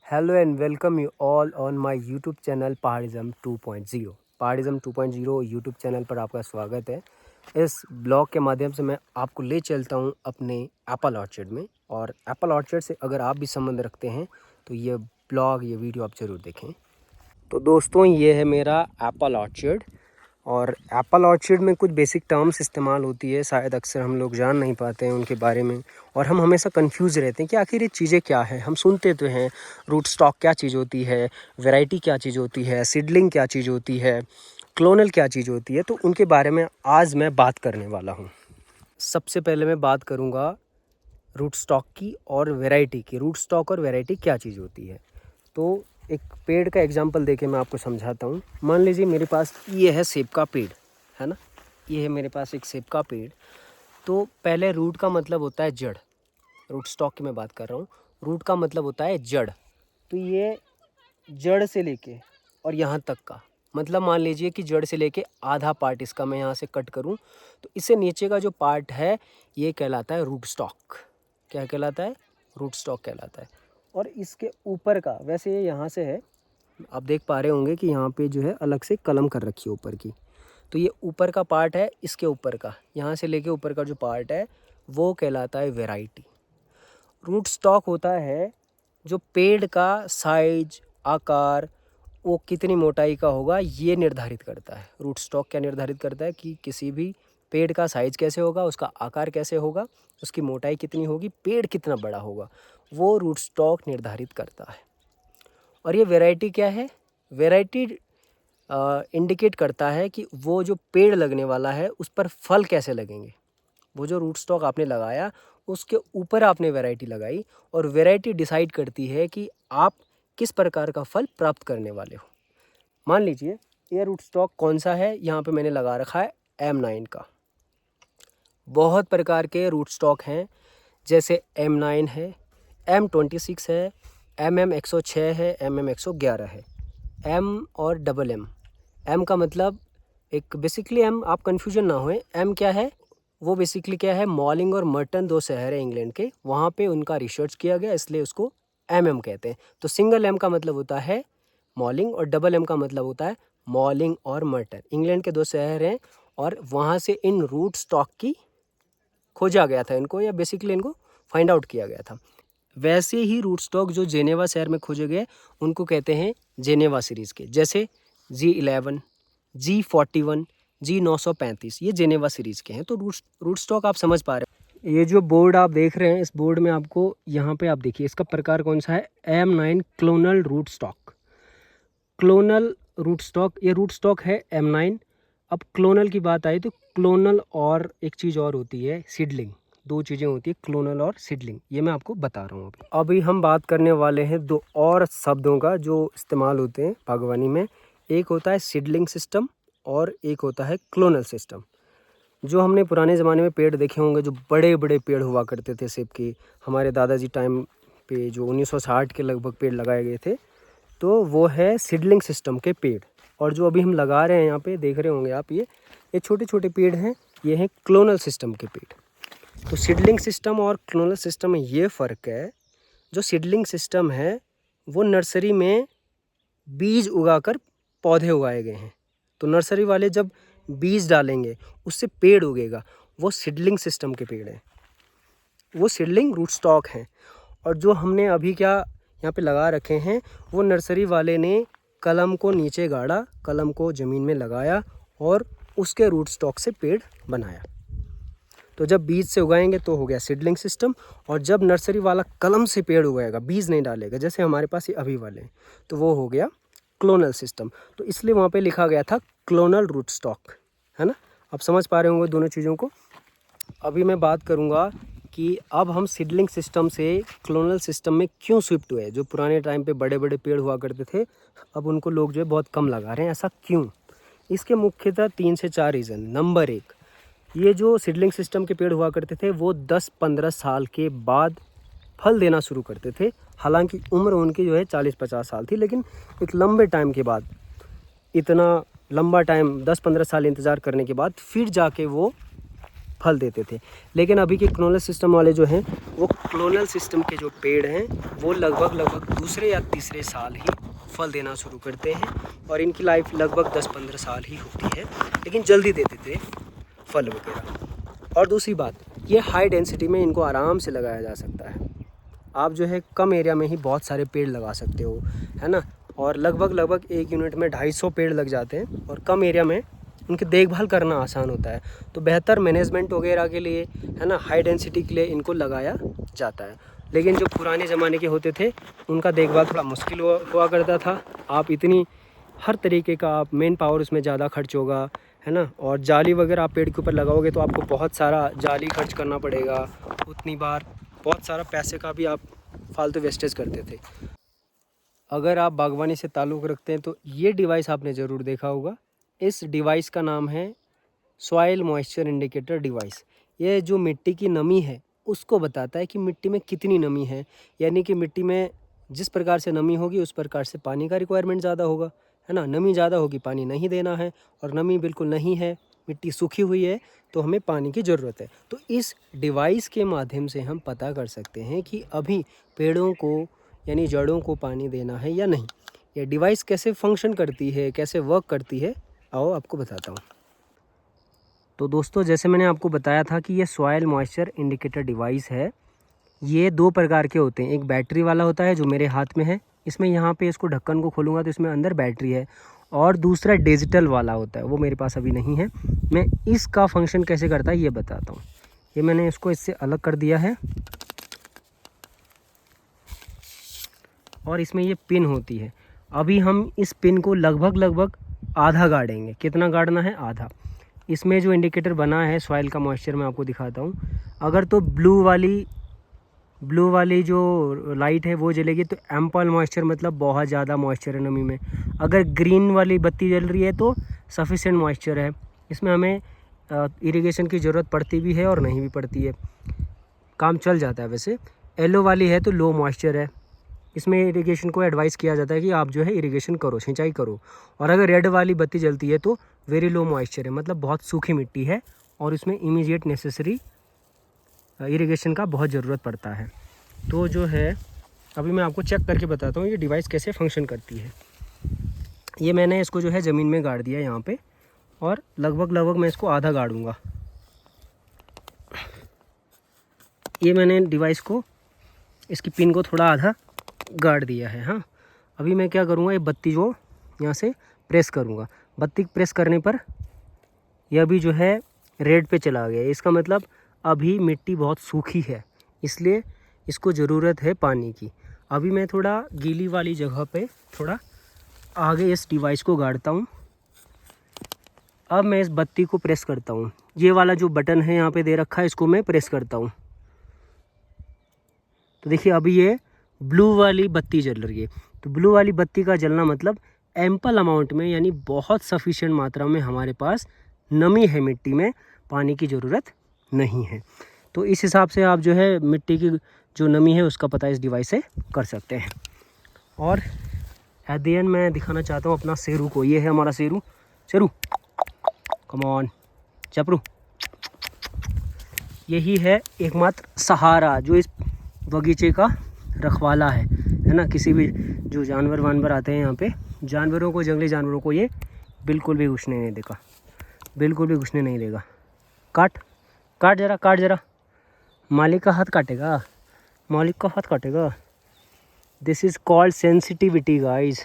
Hello and welcome you all on my YouTube channel पहाड़िज़म 2.0। पहाड़िज़म 2.0 YouTube channel पर आपका स्वागत है। इस ब्लॉग के माध्यम से मैं आपको ले चलता हूं अपने एप्पल ऑर्चर्ड में, और एप्पल ऑर्चर्ड से अगर आप भी संबंध रखते हैं तो ये ब्लॉग ये वीडियो आप ज़रूर देखें। तो दोस्तों, ये है मेरा एप्पल ऑर्चर्ड, और एप्पल ऑर्चर्ड में कुछ बेसिक टर्म्स इस्तेमाल होती है, शायद अक्सर हम लोग जान नहीं पाते हैं उनके बारे में, और हम हमेशा कंफ्यूज रहते हैं कि आखिर ये चीज़ें क्या है। हम सुनते तो हैं रूट स्टॉक क्या चीज़ होती है, वैरायटी क्या चीज़ होती है, सीडलिंग क्या चीज़ होती है, क्लोनल क्या चीज़ होती है। तो उनके बारे में आज मैं बात करने वाला हूँ। सबसे पहले मैं बात करूँगा रूट स्टॉक की और वैरायटी की। रूट स्टॉक और वैरायटी क्या चीज़ होती है, तो एक पेड़ का एग्जांपल देके मैं आपको समझाता हूँ। मान लीजिए मेरे पास ये है सेब का पेड़, है ना। ये है मेरे पास एक सेब का पेड़। तो पहले रूट का मतलब होता है जड़। रूट स्टॉक की मैं बात कर रहा हूँ। रूट का मतलब होता है जड़। तो ये जड़ से लेके और यहाँ तक का मतलब, मान लीजिए कि जड़ से लेके आधा पार्ट इसका मैं यहाँ से कट करूँ तो इससे नीचे का जो पार्ट है ये कहलाता है रूट स्टॉक। क्या कहलाता है? रूट स्टॉक कहलाता है। और इसके ऊपर का, वैसे ये यहाँ से है, आप देख पा रहे होंगे कि यहाँ पे जो है अलग से कलम कर रखी है ऊपर की। तो ये ऊपर का पार्ट है, इसके ऊपर का यहाँ से लेके ऊपर का जो पार्ट है वो कहलाता है वैरायटी। रूट स्टॉक होता है जो पेड़ का साइज, आकार, वो कितनी मोटाई का होगा ये निर्धारित करता है। रूट स्टॉक क्या निर्धारित करता है कि किसी भी पेड़ का साइज कैसे होगा, उसका आकार कैसे होगा, उसकी मोटाई कितनी होगी, पेड़ कितना बड़ा होगा, वो रूट स्टॉक निर्धारित करता है। और ये वैरायटी क्या है? वैरायटी इंडिकेट करता है कि वो जो पेड़ लगने वाला है उस पर फल कैसे लगेंगे। वो जो रूट स्टॉक आपने लगाया उसके ऊपर आपने वैरायटी लगाई, और वैरायटी डिसाइड करती है कि आप किस प्रकार का फल प्राप्त करने वाले हो। मान लीजिए ये रूट स्टॉक कौन सा है, यहाँ पे मैंने लगा रखा है M9 का। बहुत प्रकार के रूट स्टॉक हैं, जैसे M9 है, M26 है, MM106 है, MM111 है। M और डबल M का मतलब एक बेसिकली आप कंफ्यूजन ना होए, M क्या है? वो बेसिकली क्या है, मॉलिंग और मर्टन दो शहर है इंग्लैंड के, वहाँ पे उनका रिसर्च किया गया, इसलिए उसको MM कहते हैं। तो सिंगल M का मतलब होता है मॉलिंग, और डबल M का मतलब होता है मॉलिंग और मर्टन। इंग्लैंड के दो शहर हैं, और वहाँ से इन रूट स्टॉक की खोजा गया था इनको, या बेसिकली इनको फाइंड आउट किया गया था। वैसे ही रूट स्टॉक जो जेनेवा शहर में खोजे गए उनको कहते हैं जेनेवा सीरीज़ के, जैसे G11, G41, G935, ये जेनेवा सीरीज़ के हैं। तो रूट स्टॉक आप समझ पा रहे हैं। ये जो बोर्ड आप देख रहे हैं, इस बोर्ड में आपको यहाँ पे आप देखिए इसका प्रकार कौन सा है, M9 clonal root stock. Clonal root stock, ये रूट स्टॉक है M9। अब क्लोनल की बात आई तो क्लोनल और एक चीज़ और होती है सीडलिंग। दो चीज़ें होती है, क्लोनल और सीडलिंग, ये मैं आपको बता रहा हूँ। अभी हम बात करने वाले हैं दो और शब्दों का जो इस्तेमाल होते हैं बागवानी में। एक होता है सीडलिंग सिस्टम और एक होता है क्लोनल सिस्टम। जो हमने पुराने ज़माने में पेड़ देखे होंगे, जो बड़े बड़े पेड़ हुआ करते थे सेब के, हमारे दादाजी टाइम पे जो 1960 के लगभग पेड़ लगाए गए थे, तो वो है सीडलिंग सिस्टम के पेड़। और जो अभी हम लगा रहे हैं यहाँ पे देख रहे होंगे आप, ये छोटे छोटे पेड़ हैं, ये हैं क्लोनल सिस्टम के पेड़। तो सीडलिंग सिस्टम और क्लोनल सिस्टम में ये फ़र्क है, जो सीडलिंग सिस्टम है वो नर्सरी में बीज उगाकर पौधे उगाए गए हैं। तो नर्सरी वाले जब बीज डालेंगे उससे पेड़ उगेगा, वो सीडलिंग सिस्टम के पेड़ हैं, वो सीडलिंग रूट स्टॉक हैं। और जो हमने अभी क्या यहाँ पे लगा रखे हैं, वो नर्सरी वाले ने कलम को नीचे गाड़ा, कलम को ज़मीन में लगाया और उसके रूट स्टॉक से पेड़ बनाया। तो जब बीज से उगाएंगे तो हो गया सीडलिंग सिस्टम, और जब नर्सरी वाला कलम से पेड़ उगाएगा, बीज नहीं डालेगा, जैसे हमारे पास ये अभी वाले हैं, तो वो हो गया क्लोनल सिस्टम। तो इसलिए वहाँ पे लिखा गया था क्लोनल रूट स्टॉक, है ना। आप समझ पा रहे होंगे दोनों चीज़ों को। अभी मैं बात करूँगा कि अब हम सीडलिंग सिस्टम से क्लोनल सिस्टम में क्यों शिफ्ट हुए। जो पुराने टाइम पे बड़े बड़े पेड़ हुआ करते थे, अब उनको लोग जो है बहुत कम लगा रहे हैं, ऐसा क्यों? इसके मुख्यतः 3 से 4 रीज़न। नंबर 1, ये जो सीडलिंग सिस्टम के पेड़ हुआ करते थे वो 10-15 साल के बाद फल देना शुरू करते थे। हालांकि उम्र उनकी जो है 40-50 साल थी, लेकिन एक लंबे टाइम के बाद, इतना लंबा टाइम 10-15 साल इंतज़ार करने के बाद फिर जाके वो फल देते थे। लेकिन अभी के क्लोनल सिस्टम वाले जो हैं वो क्लोनल सिस्टम के जो पेड़ हैं वो लगभग दूसरे या तीसरे साल ही फल देना शुरू करते हैं और इनकी लाइफ लगभग 10-15 साल ही होती है, लेकिन जल्दी देते थे फल वगैरह। और दूसरी बात, ये हाई डेंसिटी में इनको आराम से लगाया जा सकता है। आप जो है कम एरिया में ही बहुत सारे पेड़ लगा सकते हो, है ना। और लगभग एक यूनिट में 250 पेड़ लग जाते हैं और कम एरिया में उनकी देखभाल करना आसान होता है। तो बेहतर मैनेजमेंट वगैरह के लिए, है ना, हाई डेंसिटी के लिए इनको लगाया जाता है। लेकिन जो पुराने ज़माने के होते थे उनका देखभाल थोड़ा मुश्किल हुआ करता था। आप इतनी हर तरीके का आप मेन पावर उसमें ज़्यादा खर्च होगा, है ना। और जाली वगैरह आप पेड़ के ऊपर लगाओगे तो आपको बहुत सारा जाली खर्च करना पड़ेगा, उतनी बार बहुत सारा पैसे का भी आप फालतू वेस्टेज करते थे। अगर आप बागवानी से ताल्लुक़ रखते हैं तो ये डिवाइस आपने ज़रूर देखा होगा। इस डिवाइस का नाम है सॉइल मॉइस्चर इंडिकेटर डिवाइस। ये जो मिट्टी की नमी है उसको बताता है कि मिट्टी में कितनी नमी है, यानी कि मिट्टी में जिस प्रकार से नमी होगी उस प्रकार से पानी का रिक्वायरमेंट ज़्यादा होगा, है ना। नमी ज़्यादा होगी पानी नहीं देना है, और नमी बिल्कुल नहीं है, मिट्टी सूखी हुई है, तो हमें पानी की ज़रूरत है। तो इस डिवाइस के माध्यम से हम पता कर सकते हैं कि अभी पेड़ों को यानी जड़ों को पानी देना है या नहीं। ये डिवाइस कैसे फंक्शन करती है, कैसे वर्क करती है, आओ आपको बताता हूँ। तो दोस्तों, जैसे मैंने आपको बताया था कि ये सॉइल मॉइस्चर इंडिकेटर डिवाइस है। ये 2 प्रकार के होते हैं। एक बैटरी वाला होता है जो मेरे हाथ में है, इसमें यहाँ पे इसको ढक्कन को खोलूँगा तो इसमें अंदर बैटरी है। और दूसरा डिजिटल वाला होता है, वो मेरे पास अभी नहीं है। मैं इसका फंक्शन कैसे करता है ये बताता हूँ। ये मैंने इसको इससे अलग कर दिया है और इसमें ये पिन होती है। अभी हम इस पिन को लगभग आधा गाड़ेंगे। कितना गाड़ना है? आधा। इसमें जो इंडिकेटर बना है सॉइल का मॉइस्चर मैं आपको दिखाता हूँ। अगर तो ब्लू वाली जो लाइट है वो जलेगी तो एम्पल मॉइस्चर, मतलब बहुत ज़्यादा मॉइस्चर है नमी में। अगर ग्रीन वाली बत्ती जल रही है तो सफिशिएंट मॉइस्चर है। इसमें हमें इरिगेशन की ज़रूरत पड़ती भी है और नहीं भी पड़ती है, काम चल जाता है वैसे। येलो वाली है तो लो मॉइस्चर है। इसमें इरिगेशन को एडवाइस किया जाता है कि आप जो है इरिगेशन करो, सिंचाई करो। और अगर रेड वाली बत्ती जलती है तो वेरी लो मॉइस्चर है, मतलब बहुत सूखी मिट्टी है और इसमें इमीडिएट नेसेसरी इरिगेशन का बहुत ज़रूरत पड़ता है। तो जो है अभी मैं आपको चेक करके बताता हूँ ये डिवाइस कैसे फंक्शन करती है। ये मैंने इसको जो है ज़मीन में गाड़ दिया यहाँ पे, और लगभग मैं इसको आधा गाड़ूँगा। ये मैंने डिवाइस को, इसकी पिन को थोड़ा आधा गाड़ दिया है। हाँ, अभी मैं क्या करूँगा, ये बत्ती जो यहाँ से प्रेस करूँगा। बत्ती प्रेस करने पर यह भी जो है रेड पे चला गया। इसका मतलब अभी मिट्टी बहुत सूखी है, इसलिए इसको ज़रूरत है पानी की। अभी मैं थोड़ा गीली वाली जगह पे थोड़ा आगे इस डिवाइस को गाड़ता हूँ। अब मैं इस बत्ती को प्रेस करता हूँ। ये वाला जो बटन है यहाँ पे दे रखा है, इसको मैं प्रेस करता हूँ तो देखिए अभी ये ब्लू वाली बत्ती जल रही है। तो ब्लू वाली बत्ती का जलना मतलब एम्पल अमाउंट में, यानी बहुत सफिशिएंट मात्रा में हमारे पास नमी है, मिट्टी में पानी की ज़रूरत नहीं है। तो इस हिसाब से आप जो है मिट्टी की जो नमी है उसका पता इस डिवाइस से कर सकते हैं। और एट द एंड मैं दिखाना चाहता हूँ अपना शेरू को। ये है हमारा शेरू। Sheru come on, Chapru. यही है एकमात्र सहारा जो इस बगीचे का रखवाला है ना। किसी भी जो जानवर आते हैं यहाँ पे, जानवरों को, जंगली जानवरों को ये बिल्कुल भी घुसने नहीं देगा, बिल्कुल भी घुसने नहीं देगा। काट जरा। मालिक का हाथ काटेगा, मालिक का हाथ काटेगा। This is called sensitivity guys.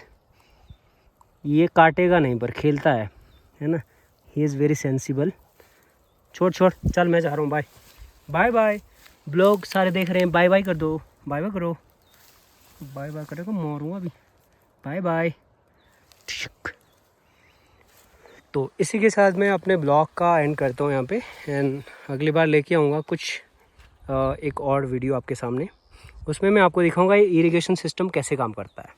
ये काटेगा नहीं पर खेलता है ना। He is very sensible. छोड़, चल मैं जा रहा हूँ। बाय। ब्लॉग सारे देख रहे हैं, बाय कर दो, बाय करो। बाय करेगा, मारूंगा अभी। बाय। तो इसी के साथ मैं अपने ब्लॉग का एंड करता हूँ यहाँ पे। एंड अगली बार लेके आऊँगा कुछ एक और वीडियो आपके सामने। उसमें मैं आपको दिखाऊंगा ये इरिगेशन सिस्टम कैसे काम करता है।